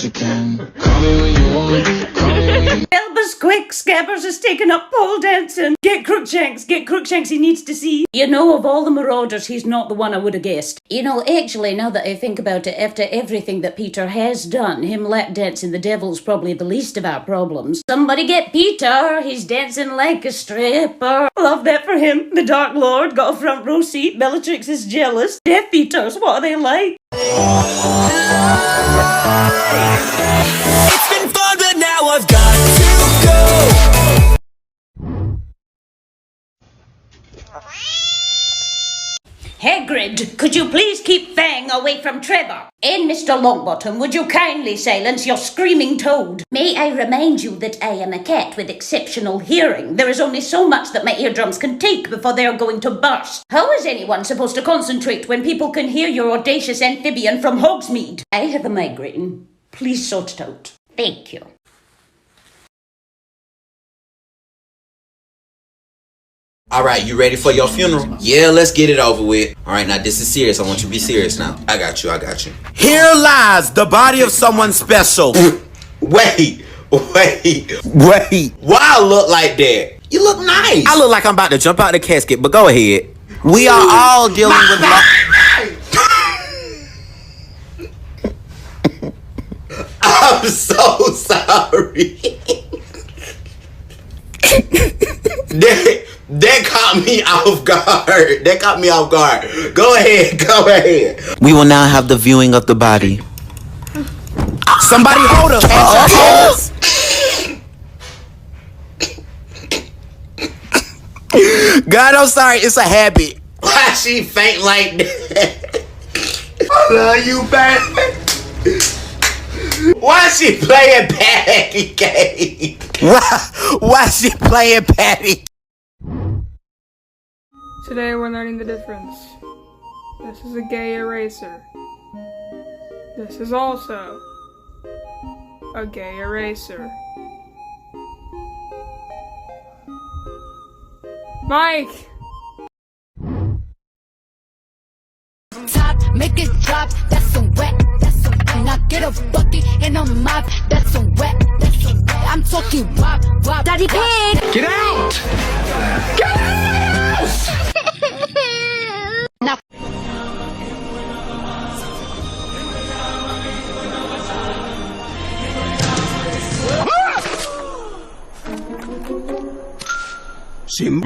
you can. Call me when you want. Call me when you... Elbows quick, Scabbers has taken up pole dancing. Get Crookshanks, he needs to see. You know, of all the marauders, he's not the one I would have guessed. You know, actually, now that I think about it, after everything that Peter has done, him lap dancing the devil's probably the least of our problems. Somebody get Peter, he's dancing like a stripper. Love that for him. The Dark Lord got a front row seat, Bellatrix is jealous. Death Eaters, what are they like? It's been fun, but now I've got to go. Hagrid, could you please keep Fang away from Trevor? And Mr. Longbottom, would you kindly silence your screaming toad? May I remind you that I am a cat with exceptional hearing. There is only so much that my eardrums can take before they are going to burst. How is anyone supposed to concentrate when people can hear your audacious amphibian from Hogsmeade? I have a migraine. Please sort it out. Thank you. Alright, you ready for your funeral? Yeah, let's get it over with. Alright, now this is serious. I want you to be serious now. I got you. Here lies the body of someone special. Wait. Why I look like that? You look nice. I look like I'm about to jump out the casket, but go ahead. We are all dealing with I'm so sorry. That caught me off guard. Go ahead. We will now have the viewing of the body. Somebody hold her. God, I'm sorry. It's a habit. Why she faint like that? I love you, baby. Why she playing patty cake? Why she playing patty? Today we're learning the difference. This is a gay eraser. This is also a gay eraser. Mike! Top, make it drop, that's a wet, Now get a bucket and a mop, that's a wet, I'm talking wop, Daddy Pig! Get out! Get out! Now Simba.